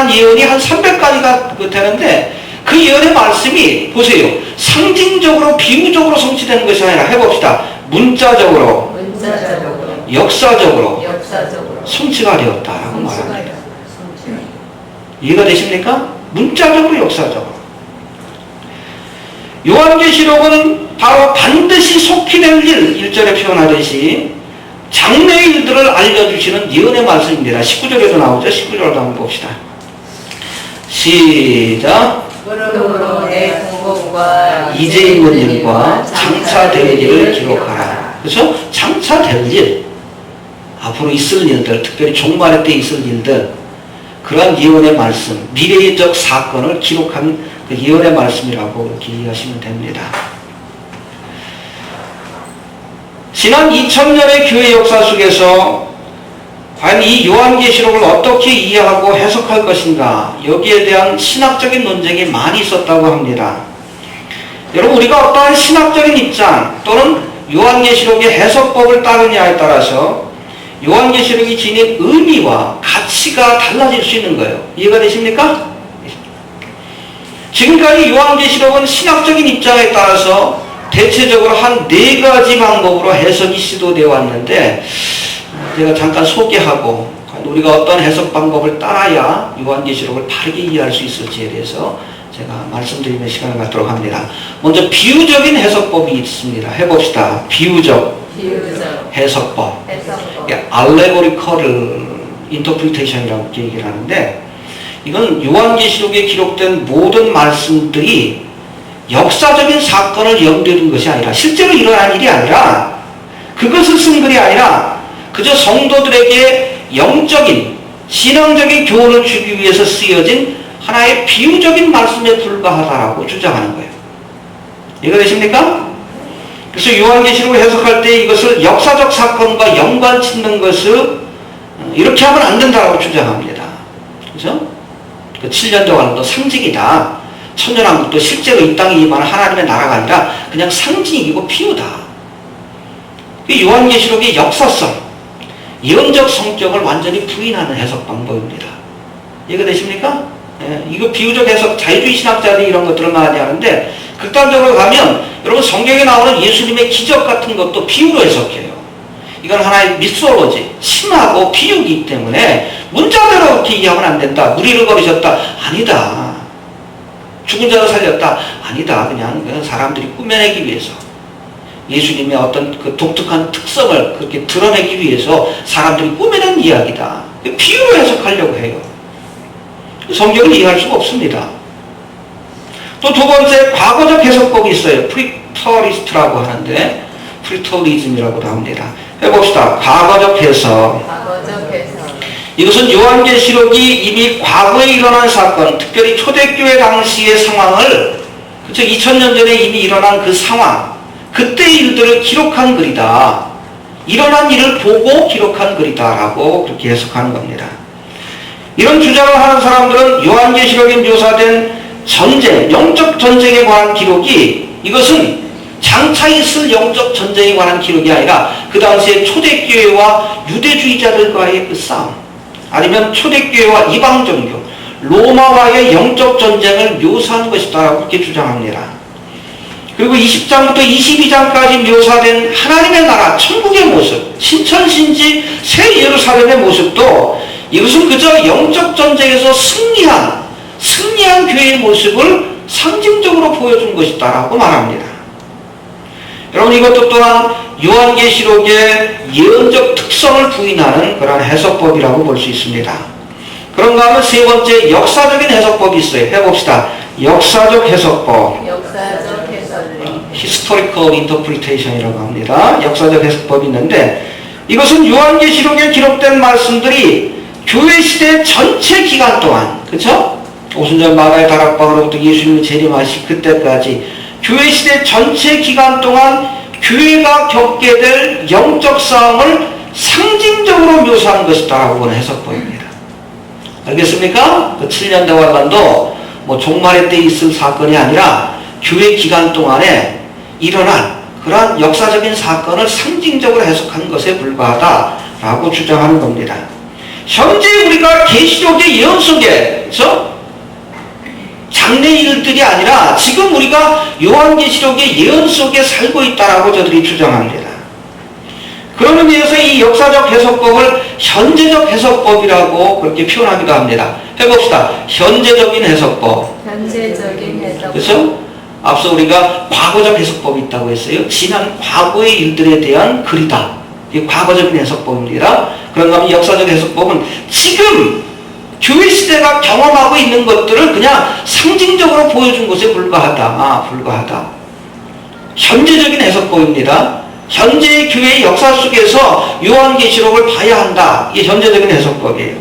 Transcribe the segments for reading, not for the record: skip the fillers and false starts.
관한 예언이 한 300가지가 되는데 그 예언의 말씀이 보세요. 상징적으로 비유적으로 성취되는 것이 아니라 해봅시다. 문자적으로 역사적으로 성취가 되었다라고 말합니다. 이해가 되십니까? 문자적으로 역사적으로. 요한계시록은 바로 반드시 속히 될 일, 1절에 표현하듯이 장래의 일들을 알려주시는 예언의 말씀입니다. 19절에도 나오죠. 19절도 한번 봅시다. 시작. 그러므로 내 공공과 이제 있는 일과 장차 될 일을 기록하라. 그렇죠? 장차 될 일, 앞으로 있을 일들, 특별히 종말의 때 있을 일들, 그러한 예언의 말씀, 미래적 사건을 기록한 그 예언의 말씀이라고 이렇게 이해하시면 됩니다. 지난 2000년의 교회 역사 속에서 과연 이 요한계시록을 어떻게 이해하고 해석할 것인가, 여기에 대한 신학적인 논쟁이 많이 있었다고 합니다. 여러분, 우리가 어떠한 신학적인 입장 또는 요한계시록의 해석법을 따르냐에 따라서 요한계시록이 지닌 의미와 가치가 달라질 수 있는 거예요. 이해가 되십니까? 지금까지 요한계시록은 신학적인 입장에 따라서 대체적으로 한 4가지 방법으로 해석이 시도되어 왔는데, 제가 잠깐 소개하고 우리가 어떤 해석 방법을 따라야 요한계시록을 바르게 이해할 수 있을지에 대해서 제가 말씀드리는 시간을 갖도록 합니다. 먼저 비유적인 해석법이 있습니다. 해봅시다. 비유적 해석법. 알레고리컬 인터프리테이션이라고 얘기를 하는데, 이건 요한계시록에 기록된 모든 말씀들이 역사적인 사건을 염두에 둔 것이 아니라, 실제로 일어난 일이 아니라, 그것을 쓴 글이 아니라 그저 성도들에게 영적인 신앙적인 교훈을 주기 위해서 쓰여진 하나의 비유적인 말씀에 불과하다라고 주장하는 거예요. 이해가 되십니까? 그래서 요한계시록을 해석할 때 이것을 역사적 사건과 연관 짓는 것을 이렇게 하면 안 된다고 주장합니다. 그죠? 그 7년 동안도 상징이다. 천년왕국도 실제로 이 땅에 임하는 하나님의 나라가 아니라 그냥 상징이고 비유다. 요한계시록의 역사성, 예언적 성격을 완전히 부인하는 해석 방법입니다. 이해가 되십니까? 예, 이거 비유적 해석, 자유주의 신학자들이 이런 것들을 많이 하는데, 극단적으로 가면 여러분 성경에 나오는 예수님의 기적 같은 것도 비유로 해석해요. 이건 하나의 미소로지, 신하고 비유이기 때문에 문자대로 이렇게 이해하면 안 된다. 무리를 거르셨다. 아니다. 죽은 자를 살렸다. 아니다. 그냥 사람들이 꾸며내기 위해서, 예수님의 어떤 그 독특한 특성을 그렇게 드러내기 위해서 사람들이 꾸며낸 이야기다. 비유로 해석하려고 해요. 성경을 이해할 수가 없습니다. 또 두 번째, 과거적 해석법이 있어요. 프리터리스트라고 하는데, 프리터리즘이라고도 합니다. 해봅시다. 과거적 해석. 이것은 요한계시록이 이미 과거에 일어난 사건, 특별히 초대교회 당시의 상황을, 그쵸, 2000년 전에 이미 일어난 그 상황, 그때의 일들을 기록한 글이다. 일어난 일을 보고 기록한 글이다 라고 그렇게 해석하는 겁니다. 이런 주장을 하는 사람들은 요한계시록에 묘사된 전쟁, 영적 전쟁에 관한 기록이, 이것은 장차 있을 영적 전쟁에 관한 기록이 아니라 그 당시에 초대교회와 유대주의자들과의 그 싸움, 아니면 초대교회와 이방종교, 로마와의 영적 전쟁을 묘사하는 것이다라고 그렇게 주장합니다. 그리고 20장부터 22장까지 묘사된 하나님의 나라, 천국의 모습, 신천신지 새 예루살렘의 모습도 이것은 그저 영적 전쟁에서 승리한 교회의 모습을 상징적으로 보여준 것이다라고 말합니다. 여러분, 이것도 또한 요한계시록의 예언적 특성을 부인하는 그런 해석법이라고 볼 수 있습니다. 그런가 하면 세 번째, 역사적인 해석법이 있어요. 해봅시다. 역사적 해석법. Historical Interpretation이라고 합니다. 역사적 해석법이 있는데, 이것은 요한계시록에 기록된 말씀들이 교회 시대 전체 기간 동안, 그쵸? 오순절 마가의 다락방으로부터 예수님이 재림하시 그때까지 교회 시대 전체 기간 동안 교회가 겪게 될 영적 싸움을 상징적으로 묘사한 것이다라고 보는 해석법입니다. 알겠습니까? 그 7년 대환란도 뭐 종말의 때 있을 사건이 아니라 교회 기간 동안에 일어난 그러한 역사적인 사건을 상징적으로 해석한 것에 불과하다라고 주장하는 겁니다. 현재 우리가 계시록의 예언 속에 그렇죠? 장래 일들이 아니라 지금 우리가 요한계시록의 예언 속에 살고 있다라고 저들이 주장합니다. 그런 의미에서 이 역사적 해석법을 현재적 해석법이라고 그렇게 표현하기도 합니다. 해봅시다. 현재적인 해석법. 현재적인 해석. 그렇죠? 앞서 우리가 과거적 해석법이 있다고 했어요. 지난 과거의 일들에 대한 글이다. 이게 과거적인 해석법입니다. 그런가 하면 역사적 해석법은 지금 교회 시대가 경험하고 있는 것들을 그냥 상징적으로 보여준 것에 불과하다. 현재적인 해석법입니다. 현재의 교회의 역사 속에서 요한계시록을 봐야 한다. 이게 현재적인 해석법이에요.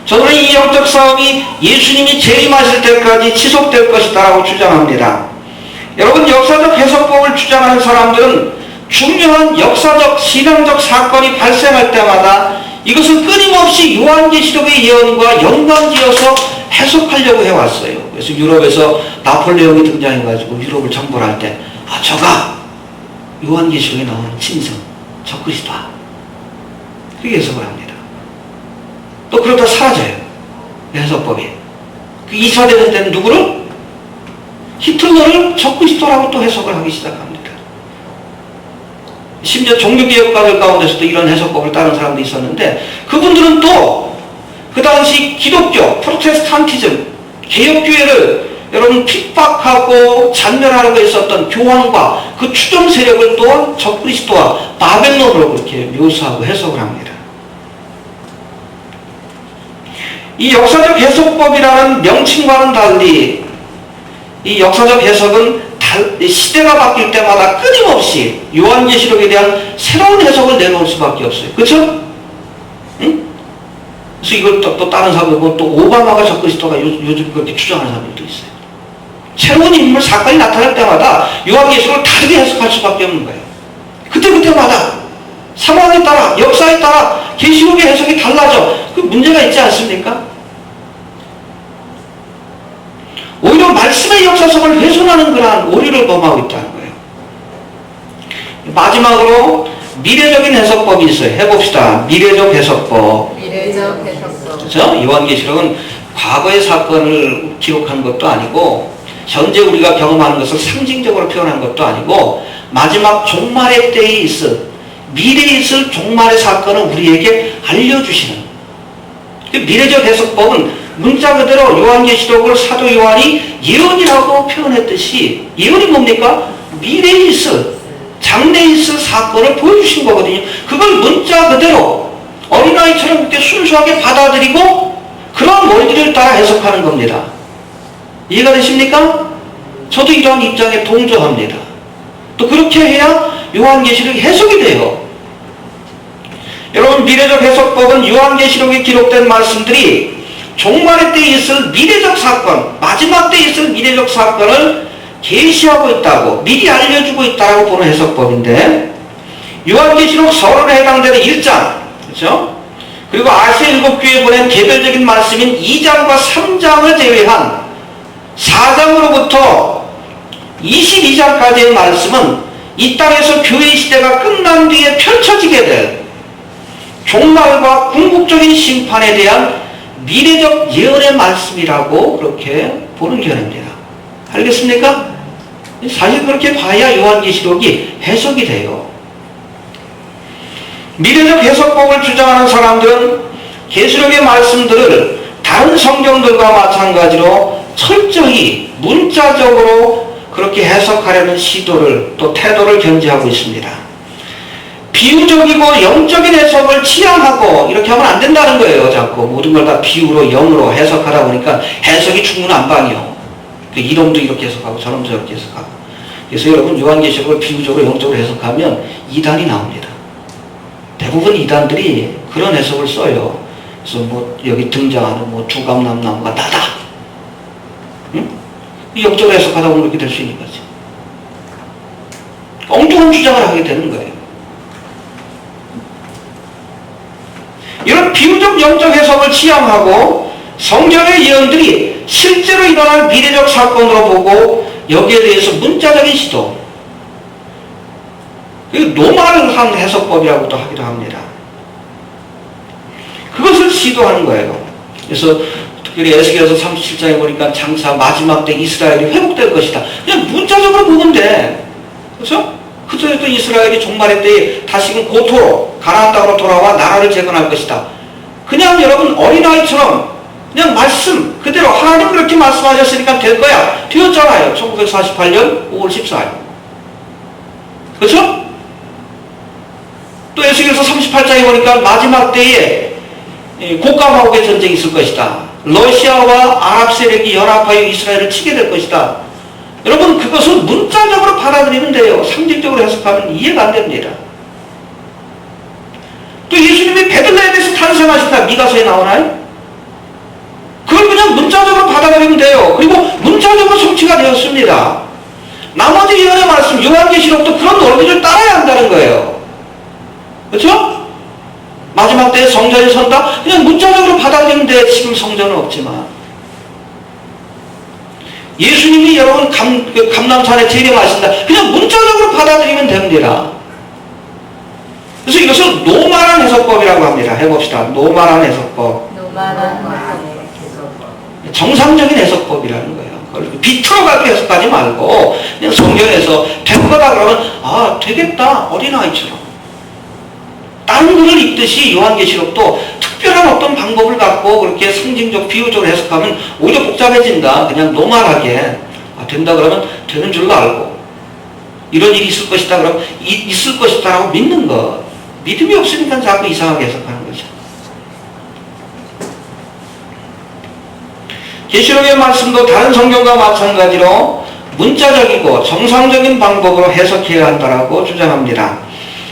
저는 이 영적 싸움이 예수님이 재림하실 때까지 지속될 것이다라고 주장합니다. 여러분, 역사적 해석법을 주장하는 사람들은 중요한 역사적, 신앙적 사건이 발생할 때마다 이것을 끊임없이 요한계시록의 예언과 연관지어서 해석하려고 해왔어요. 그래서 유럽에서 나폴레옹이 등장해가지고 유럽을 정벌할 때, 저가 요한계시록에 나오는 친성, 저 그리스도다. 그렇게 해석을 합니다. 또 그러다 사라져요. 해석법이. 그 2차 대전 때는 누구를? 히틀러를 저 그리스도라고 또 해석을 하기 시작합니다. 심지어 종교개혁가들 가운데서도 이런 해석법을 따른 사람도 있었는데, 그분들은 또 그 당시 기독교, 프로테스탄티즘, 개혁교회를 여러분 핍박하고 잔멸하려고 했었던 교황과 그 추종 세력을 또한 적그리스도와 바벨론으로 그렇게 묘사하고 해석을 합니다. 이 역사적 해석법이라는 명칭과는 달리 이 역사적 해석은 시대가 바뀔 때마다 끊임없이 요한계시록에 대한 새로운 해석을 내놓을 수밖에 없어요. 그렇죠? 응? 그래서 이걸 또 다른 사람들 보면 또 오바마가 적그리스도가 요즘 그렇게 주장하는 사람들도 있어요. 새로운 인물 사건이 나타날 때마다 요한계시록을 다르게 해석할 수밖에 없는 거예요. 그때마다 상황에 따라, 역사에 따라 계시록의 해석이 달라져. 그 문제가 있지 않습니까? 오히려 말씀의 역사성을 훼손하는 그러한 오류를 범하고 있다는 거예요. 마지막으로 미래적인 해석법이 있어요. 해봅시다. 미래적 해석법. 미래적 해석법. 그렇죠? 요한계시록은 과거의 사건을 기록한 것도 아니고 현재 우리가 경험하는 것을 상징적으로 표현한 것도 아니고 마지막 종말의 때에 있을, 미래에 있을 종말의 사건을 우리에게 알려주시는, 그 미래적 해석법은 문자 그대로 요한계시록을 사도 요한이 예언이라고 표현했듯이, 예언이 뭡니까? 미래에 있을, 장래에 있을 사건을 보여주신 거거든요. 그걸 문자 그대로 어린아이처럼 그렇게 순수하게 받아들이고 그런 원리를 따라 해석하는 겁니다. 이해가 되십니까? 저도 이러한 입장에 동조합니다. 또 그렇게 해야 요한계시록이 해석이 돼요. 여러분, 미래적 해석법은 요한계시록에 기록된 말씀들이 종말의 때에 있을 미래적 사건, 마지막 때에 있을 미래적 사건을 계시하고 있다고, 미리 알려주고 있다고 보는 해석법인데, 요한계시록 서론에 해당되는 1장, 그렇죠? 그리고 아시아 7교회에 보낸 개별적인 말씀인 2장과 3장을 제외한 4장으로부터 22장까지의 말씀은 이 땅에서 교회 시대가 끝난 뒤에 펼쳐지게 될 종말과 궁극적인 심판에 대한 미래적 예언의 말씀이라고 그렇게 보는 견해입니다. 알겠습니까? 사실 그렇게 봐야 요한계시록이 해석이 돼요. 미래적 해석법을 주장하는 사람들은 계시록의 말씀들을 다른 성경들과 마찬가지로 철저히 문자적으로 그렇게 해석하려는 시도를, 또 태도를 견지하고 있습니다. 비유적이고 영적인 해석을 치향하고 이렇게 하면 안 된다는 거예요. 자꾸 모든 걸 다 비유로, 영으로 해석하다 보니까 해석이 중구난방이요. 이놈도 이렇게 해석하고 저놈도 저렇게 해석하고. 그래서 여러분, 요한계시록을 비유적으로, 영적으로 해석하면 이단이 나옵니다. 대부분 이단들이 그런 해석을 써요. 그래서 여기 등장하는 두감남나무가 나다. 응? 영적으로 해석하다 보면 그렇게 될 수 있는 거지. 엉뚱한 주장을 하게 되는 거예요. 이런 비유적 영적 해석을 취향하고 성경의 예언들이 실제로 일어날 미래적 사건으로 보고 여기에 대해서 문자적인 시도, 노말한 해석법이라고도 하기도 합니다. 그것을 시도하는 거예요. 그래서 그리고 에스겔서 37장에 보니까 장차 마지막 때 이스라엘이 회복될 것이다. 그냥 문자적으로 보면 돼. 그렇죠? 그때도 이스라엘이 종말의 때에 다시금 고토로 가나안 땅으로 돌아와 나라를 재건할 것이다. 그냥 여러분 어린아이처럼 그냥 말씀 그대로 하나님 그렇게 말씀하셨으니까 될 거야. 되었잖아요. 1948년 5월 14일. 그렇죠? 또 에스겔서 38장에 보니까 마지막 때에 곡가마옥의 전쟁이 있을 것이다. 러시아와 아랍 세력이 연합하여 이스라엘을 치게 될 것이다. 여러분 그것을 문자적으로 받아들이면 돼요. 상징적으로 해석하면 이해가 안 됩니다. 또 예수님이 베들레헴에서 탄생하신다. 미가서에 나오나요? 그걸 그냥 문자적으로 받아들이면 돼요. 그리고 문자적으로 성취가 되었습니다. 나머지 예언의 말씀, 요한계시록도 그런 논리를 따라야 한다는 거예요. 그렇죠? 마지막 때에 성전이 선다? 그냥 문자적으로 받아들이면 돼. 지금 성전은 없지만. 예수님이 여러분 감람산에 재림하신다. 그냥 문자적으로 받아들이면 됩니다. 그래서 이것을 노말한 해석법이라고 합니다. 해봅시다. 노말한 해석법. 노말한 정상적인 해석법이라는 거예요. 그걸 비틀어가지고 해석하지 말고 그냥 성경에서 된 거다 그러면 아 되겠다. 어린아이처럼. 다른 글을 읽듯이 요한계시록도 특별한 어떤 방법을 갖고 그렇게 상징적 비유적으로 해석하면 오히려 복잡해진다. 그냥 노멀하게 된다 그러면 되는 줄로 알고 이런 일이 있을 것이다 그러면 있을 것이다 라고 믿는 것. 믿음이 없으니까 자꾸 이상하게 해석하는 거죠. 계시록의 말씀도 다른 성경과 마찬가지로 문자적이고 정상적인 방법으로 해석해야 한다고 주장합니다.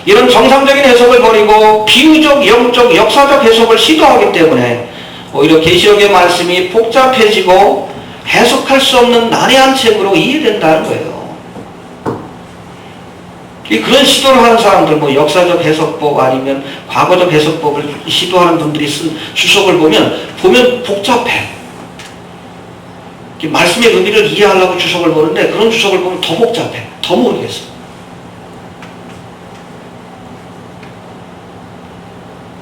이런 정상적인 해석을 버리고 비유적, 영적, 역사적 해석을 시도하기 때문에 오히려 계시록의 말씀이 복잡해지고 해석할 수 없는 난해한 책으로 이해된다는 거예요. 그런 시도를 하는 사람들, 뭐 역사적 해석법 아니면 과거적 해석법을 시도하는 분들이 쓴 주석을 보면 복잡해. 말씀의 의미를 이해하려고 주석을 보는데 그런 주석을 보면 더 복잡해. 더 모르겠어.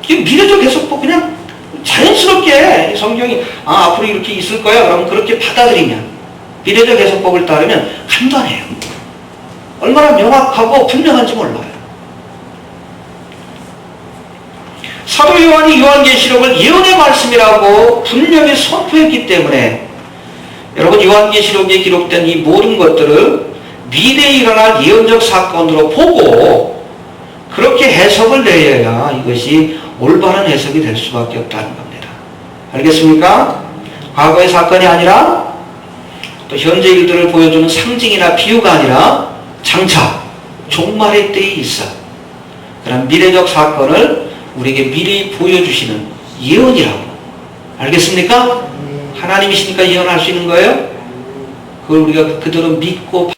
미래적 해석법 그냥 자연스럽게 성경이 앞으로 이렇게 있을 거야 그러면 그렇게 받아들이면 미래적 해석법을 따르면 간단해요. 얼마나 명확하고 분명한지 몰라요. 사도 요한이 요한계시록을 예언의 말씀이라고 분명히 선포했기 때문에 여러분 요한계시록에 기록된 이 모든 것들을 미래에 일어날 예언적 사건으로 보고 그렇게 해석을 내려야 이것이 올바른 해석이 될 수밖에 없다는 겁니다. 알겠습니까? 과거의 사건이 아니라 또 현재 일들을 보여주는 상징이나 비유가 아니라 장차 종말의 때에 있어 그런 미래적 사건을 우리에게 미래에 보여주시는 예언이라고. 알겠습니까? 하나님이시니까 예언할 수 있는 거예요? 그걸 우리가 그대로 믿고